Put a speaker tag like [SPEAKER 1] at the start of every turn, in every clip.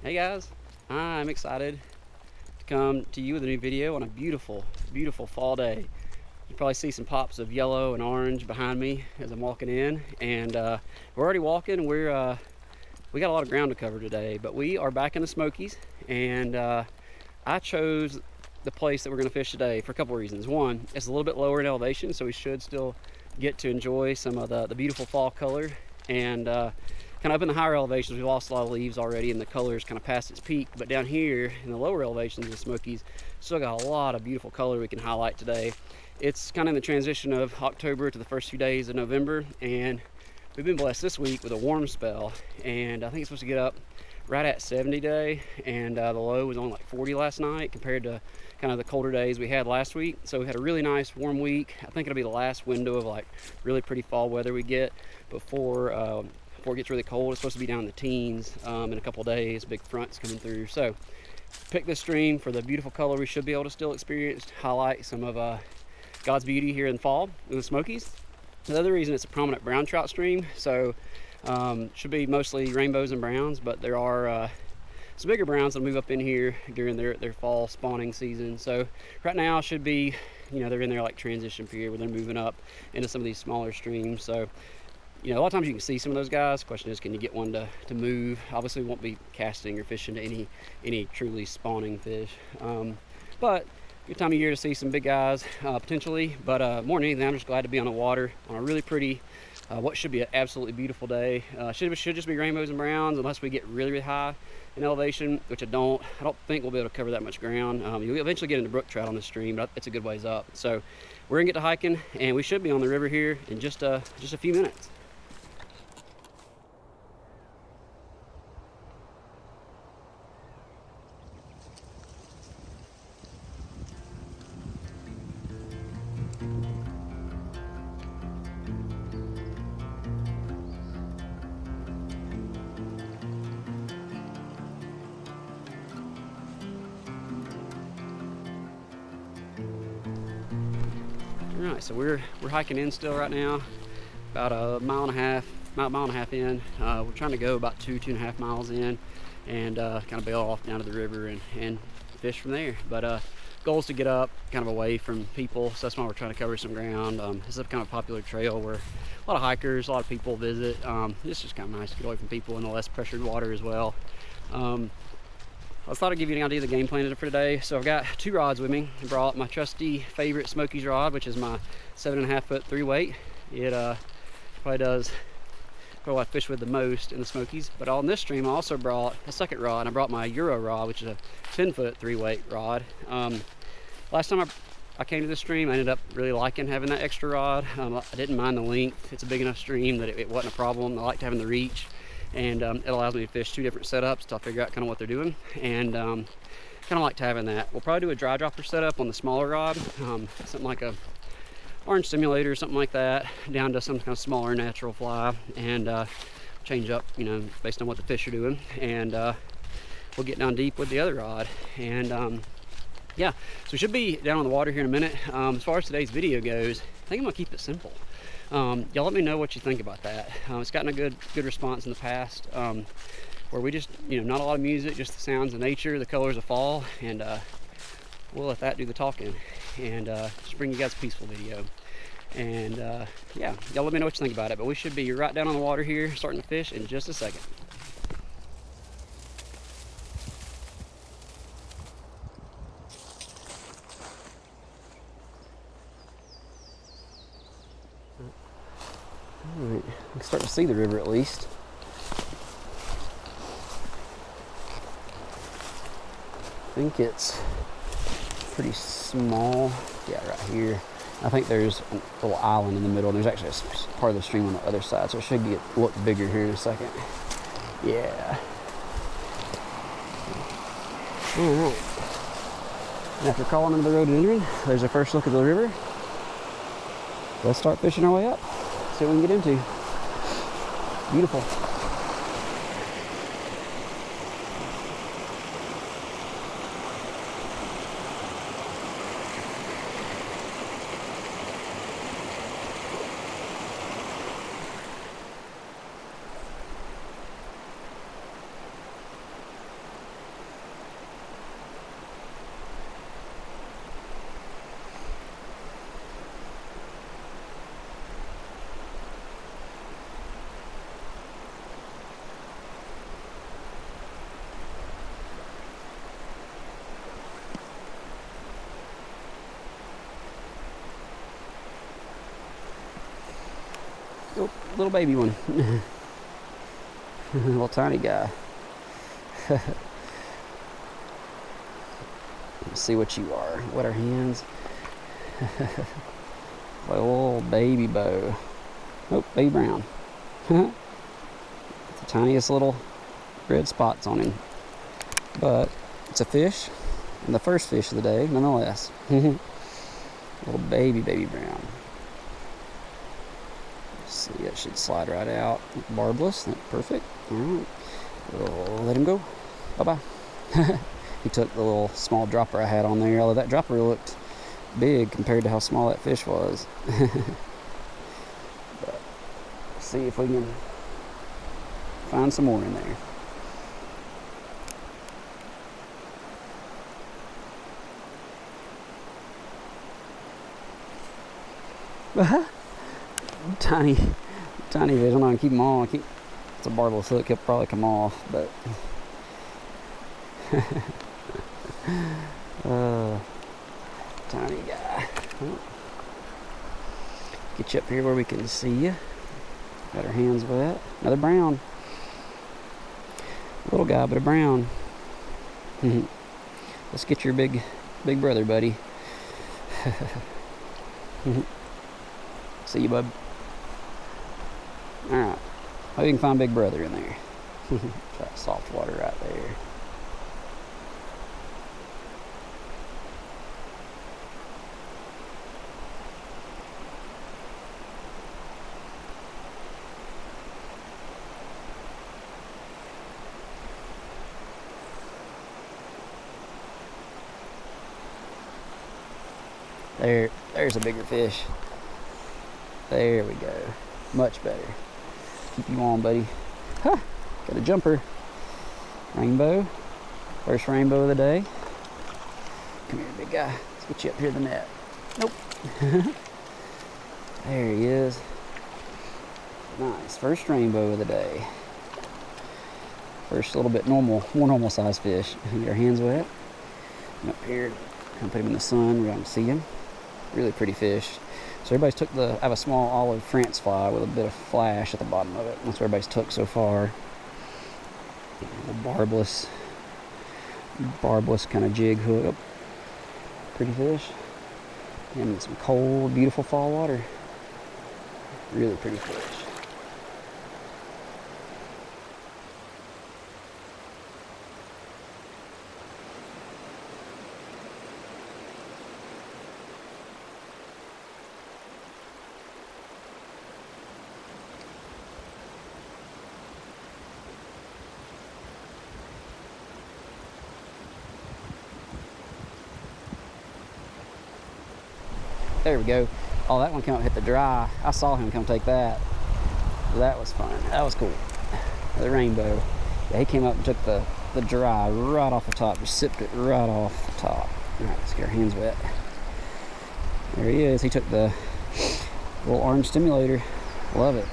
[SPEAKER 1] Hey guys, I'm excited to come to you with a new video on a beautiful, beautiful fall day. You probably see some pops of yellow and orange behind me as I'm walking in, and we're already walking. We got a lot of ground to cover today, but we are back in the Smokies, and I chose the place that we're going to fish today for a couple reasons. One, it's a little bit lower in elevation, so we should still get to enjoy some of the beautiful fall color. And kind of up in the higher elevations, we've lost a lot of leaves already, and the color is kind of past its peak. But down here in the lower elevations of the Smokies, still got a lot of beautiful color we can highlight today. It's kind of in the transition of October to the first few days of November, and we've been blessed this week with a warm spell, and I think it's supposed to get up right at 70 today, and the low was only like 40 last night compared to kind of the colder days we had last week. So we had a really nice warm week. I think it'll be the last window of like really pretty fall weather we get before it gets really cold. It's supposed to be down in the teens in a couple days. Big fronts coming through. So pick this stream for the beautiful color we should be able to still experience, highlight some of God's beauty here in fall in the Smokies. The other reason, it's a prominent brown trout stream, so should be mostly rainbows and browns, but there are some bigger browns that move up in here during their fall spawning season. So right now should be, they're in their like transition period where they're moving up into some of these smaller streams. So a lot of times you can see some of those guys. The question is, can you get one to move? Obviously we won't be casting or fishing to any truly spawning fish, but good time of year to see some big guys potentially. But more than anything, I'm just glad to be on the water on a really pretty what should be an absolutely beautiful day. Should just be rainbows and browns unless we get really, really high in elevation, which I don't think we'll be able to cover that much ground. You'll eventually get into brook trout on this stream, but it's a good ways up. So we're gonna get to hiking, and we should be on the river here in just a few minutes. All right, so we're hiking in still right now, about a mile and a half in. We're trying to go about 2.5 miles in, and kind of bail off down to the river and fish from there. But goal is to get up kind of away from people, so that's why we're trying to cover some ground. This is a kind of popular trail where a lot of hikers, a lot of people visit. It's just kind of nice to get away from people in the less pressured water as well. I thought I'd give you an idea of the game plan for today. So I've got 2 rods with me. I brought my trusty favorite Smokies rod, which is my 7.5 foot 3-weight. It probably what I fish with the most in the Smokies. But on this stream, I also brought a second rod, and I brought my Euro rod, which is a 10 foot 3-weight rod. Last time I came to this stream, I ended up really liking having that extra rod. I didn't mind the length. It's a big enough stream that it wasn't a problem. I liked having the reach. And it allows me to fish 2 different setups till I figure out kind of what they're doing, and kind of liked having that. We'll probably do a dry dropper setup on the smaller rod, something like a orange simulator or something like that, down to some kind of smaller natural fly, and change up, based on what the fish are doing. And we'll get down deep with the other rod. And yeah, so we should be down on the water here in a minute. As far as today's video goes, I think I'm gonna keep it simple. Y'all let me know what you think about that. It's gotten a good response in the past, where we just, not a lot of music, just the sounds of nature, the colors of fall, and we'll let that do the talking, and just bring you guys a peaceful video. And yeah, y'all let me know what you think about it. But we should be right down on the water here, starting to fish in just a second. All right, I can start to see the river at least. I think it's pretty small. Yeah, right here. I think there's a little island in the middle, and there's actually a part of the stream on the other side, so it should look bigger here in a second. Yeah. All right. And after calling into the rhododendron, there's our first look at the river. Let's start fishing our way up. See what we can get into. Beautiful. little baby one. Little tiny guy. Let's see what you are. Wet our hands. Little baby bow. Oh, baby brown. The tiniest little red spots on him. But it's a fish, and the first fish of the day, nonetheless. Little baby brown. Let's see, that should slide right out. Barbless, that's perfect. All right, we'll let him go. Bye-bye. He took the little small dropper I had on there, although that dropper looked big compared to how small that fish was. But see if we can find some more in there. Tiny fish. I'm not gonna keep them on. It's a barbless hook. He'll probably come off, but tiny guy. Well, get you up here where we can see you. Got our hands wet. Another brown. Little guy, but a brown. Let's get your big brother, buddy. See you, bub. Alright. Hope you can find big brother in there. That soft water right there. There's a bigger fish. There we go. Much better. Keep you on, buddy. Huh, got a jumper. Rainbow. First rainbow of the day. Come here, big guy. Let's get you up here in the net. Nope. There he is. Nice. First rainbow of the day. First little bit more normal size fish. Get our hands wet. And up here, I'm put him in the sun. We're going to see him. Really pretty fish. So everybody's took I have a small olive France fly with a bit of flash at the bottom of it. That's what everybody's took so far. Barbless kind of jig hook. Pretty fish. And in some cold, beautiful fall water. Really pretty fish. There we go. Oh, that one came up and hit the dry. I saw him come take that. That was fun. That was cool. The rainbow. Yeah, he came up and took the dry right off the top. Just sipped it right off the top. All right, let's get our hands wet. There he is. He took the little orange stimulator. Love it.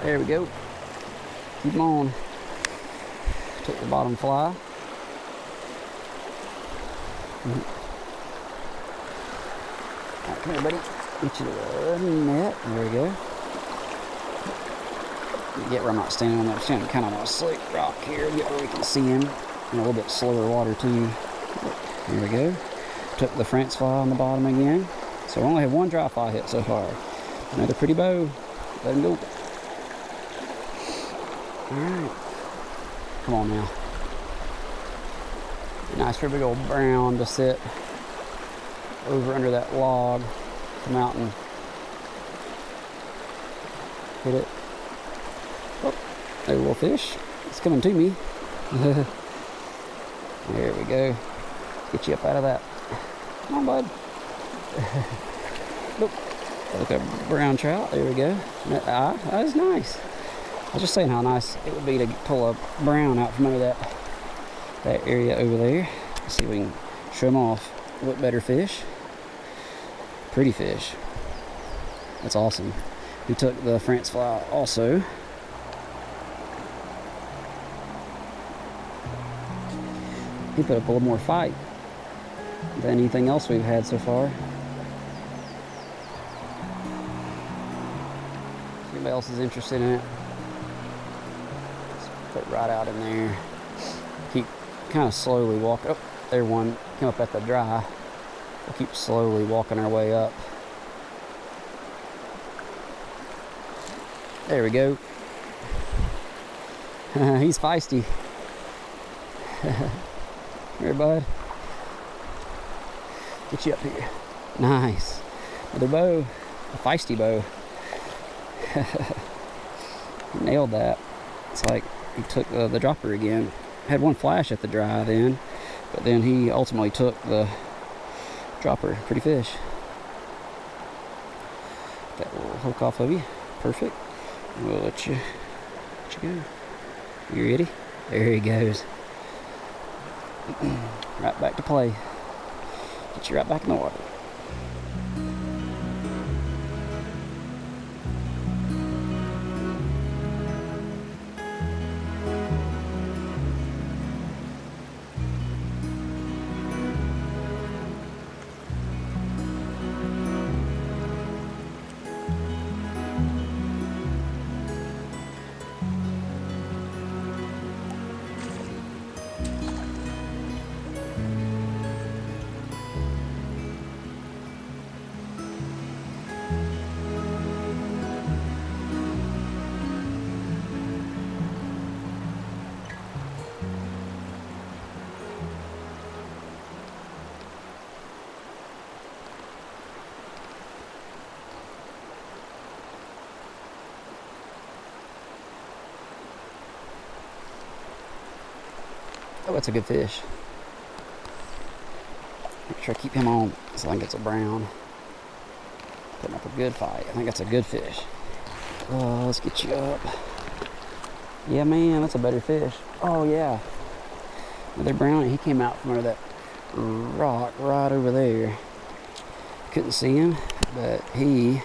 [SPEAKER 1] There we go. Keep them on. Took the bottom fly. Alright, come here, buddy. Get you the net. There we go. Get where I'm not standing on that. I'm standing kind of on a slick rock here. Get where we can see him. And a little bit slower water too. There we go. Took the France fly on the bottom again. So I only have one dry fly hit so far. Another pretty bow. Let him go. Alright. Come on now. Nice for a big old brown to sit over under that log. Come out and hit it. Oh, there's a little fish. It's coming to me. There we go. Get you up out of that. Come on, bud. Nope. Look at brown trout. There we go. That is nice. I was just saying how nice it would be to pull a brown out from under that area over there. Let's see if we can show them off. What better fish? Pretty fish. That's awesome. We took the France fly also. He put up a little more fight than anything else we've had so far. If anybody else is interested in it, just put it right out in there. Keep kind of slowly walking. Oh, there one came up at the dry. We'll keep slowly walking our way up. There we go. He's feisty. Here, bud. Get you up here. Nice. Another bow. A feisty bow. Nailed that. It's like he took the dropper again. Had one flash at the dry then, but then he ultimately took the dropper. Pretty fish. That little hook off of you. Perfect. We'll let you go. You ready? There he goes. Right back to play. Get you right back in the water. Oh, that's a good fish. Make sure I keep him on so I think it's a brown. Putting up a good fight. I think that's a good fish. Oh, let's get you up. Yeah, man, that's a better fish. Oh, yeah. Another brown. He came out from under that rock right over there. Couldn't see him, but he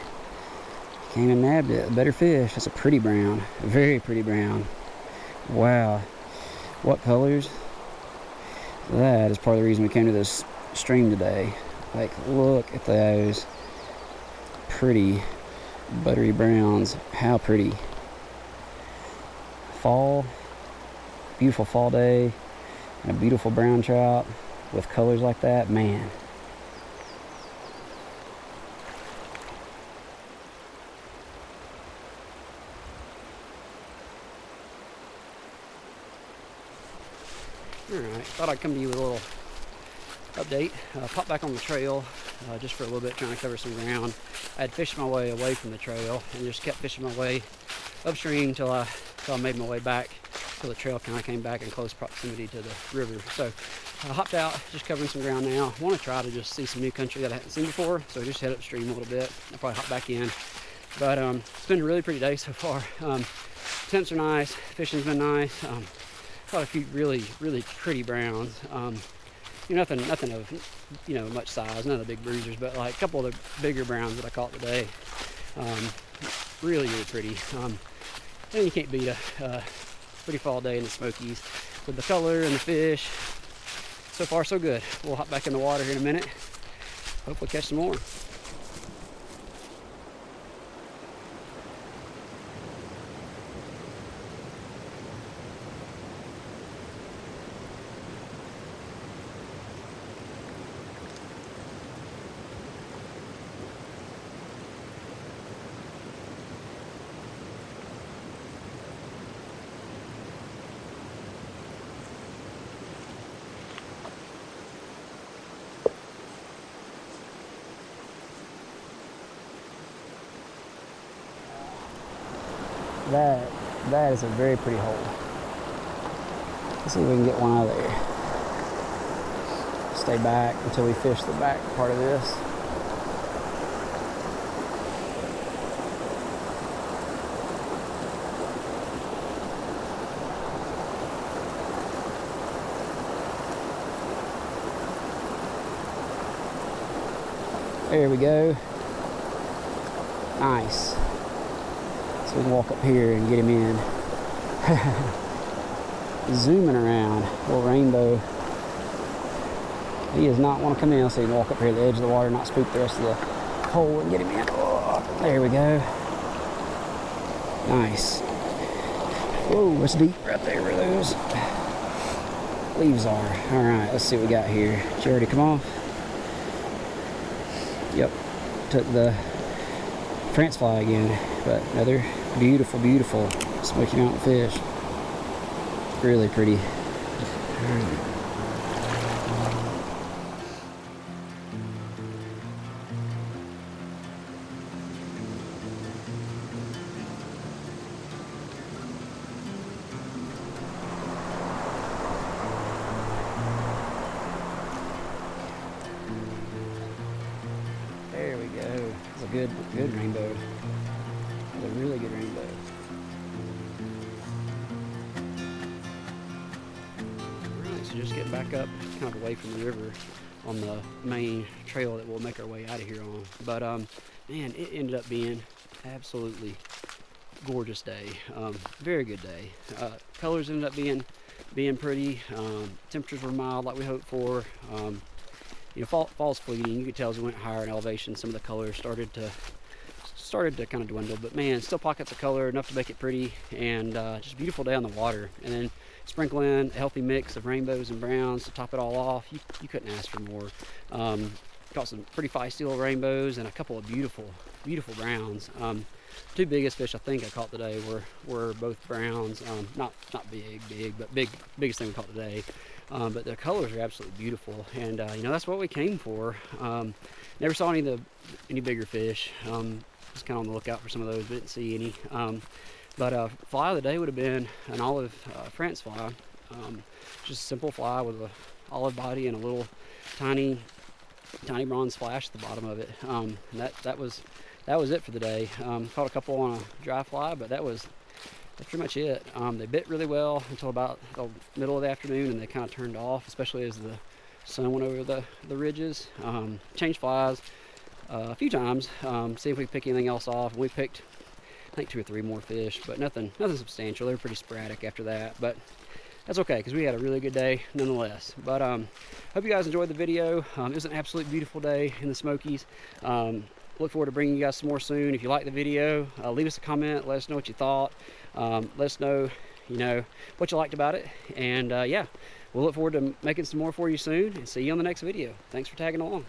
[SPEAKER 1] came and nabbed it. A better fish. That's a pretty brown. A very pretty brown. Wow. What colors? That is part of the reason we came to this stream today. Like, look at those pretty buttery browns. How pretty. Fall, beautiful fall day, and a beautiful brown trout with colors like that, man. Alright, thought I'd come to you with a little update. Popped back on the trail just for a little bit, trying to cover some ground. I had fished my way away from the trail and just kept fishing my way upstream till I made my way back, till the trail kind of came back in close proximity to the river. So I hopped out, just covering some ground now. I want to try to just see some new country that I hadn't seen before, so just head upstream a little bit. I'll probably hop back in. But it's been a really pretty day so far. Temps are nice, fishing's been nice. Caught a few really pretty browns. Nothing of much size, none of the big bruisers, but like a couple of the bigger browns that I caught today. Really pretty. And you can't beat a pretty fall day in the Smokies with the color and the fish. So far so good. We'll hop back in the water here in a minute. Hopefully catch some more. That is a very pretty hole. Let's see if we can get one out of there. Stay back until we fish the back part of this. There we go. Nice. So we can walk up here and get him in. Zooming around, little rainbow. He does not want to come in, so he can walk up here to the edge of the water, not spook the rest of the hole, and get him in. Oh, there we go. Nice. Whoa, it's deep right there where those leaves are. All right, let's see what we got here. Did you already come off? Yep, took the France fly again, but another beautiful, beautiful Smoky Mountain fish. Really pretty. There we go. It's a good rainbow. It's a really good rainbow. So just getting back up, kind of away from the river on the main trail that we'll make our way out of here on. But man, it ended up being absolutely gorgeous day. Very good day. Colors ended up being pretty. Temperatures were mild like we hoped for. You know, fall's fleeting. You could tell as we went higher in elevation, some of the colors started to kind of dwindle, but man, still pockets of color, enough to make it pretty, and just a beautiful day on the water. And then sprinkle in a healthy mix of rainbows and browns to top it all off. You couldn't ask for more. Caught some pretty feisty little rainbows and a couple of beautiful browns. Two biggest fish I think I caught today were both browns. Not big, but biggest thing we caught today. But the colors are absolutely beautiful, and you know, that's what we came for. Never saw any bigger fish. Just kind of on the lookout for some of those, but didn't see any. But fly of the day would have been an olive France fly. Just a simple fly with a olive body and a little tiny bronze flash at the bottom of it. And that was it for the day. Caught a couple on a dry fly, but that's pretty much it. They bit really well until about the middle of the afternoon, and they kind of turned off, especially as the sun went over the ridges. Changed flies a few times, see if we could pick anything else off. And we picked, I think, 2 or 3 more fish, but nothing substantial. They were pretty sporadic after that, but that's okay because we had a really good day nonetheless. But hope you guys enjoyed the video. It was an absolutely beautiful day in the Smokies. Look forward to bringing you guys some more soon. If you like the video, leave us a comment. Let us know what you thought. Let us know, you know, what you liked about it. And yeah, we'll look forward to making some more for you soon, and see you on the next video. Thanks for tagging along.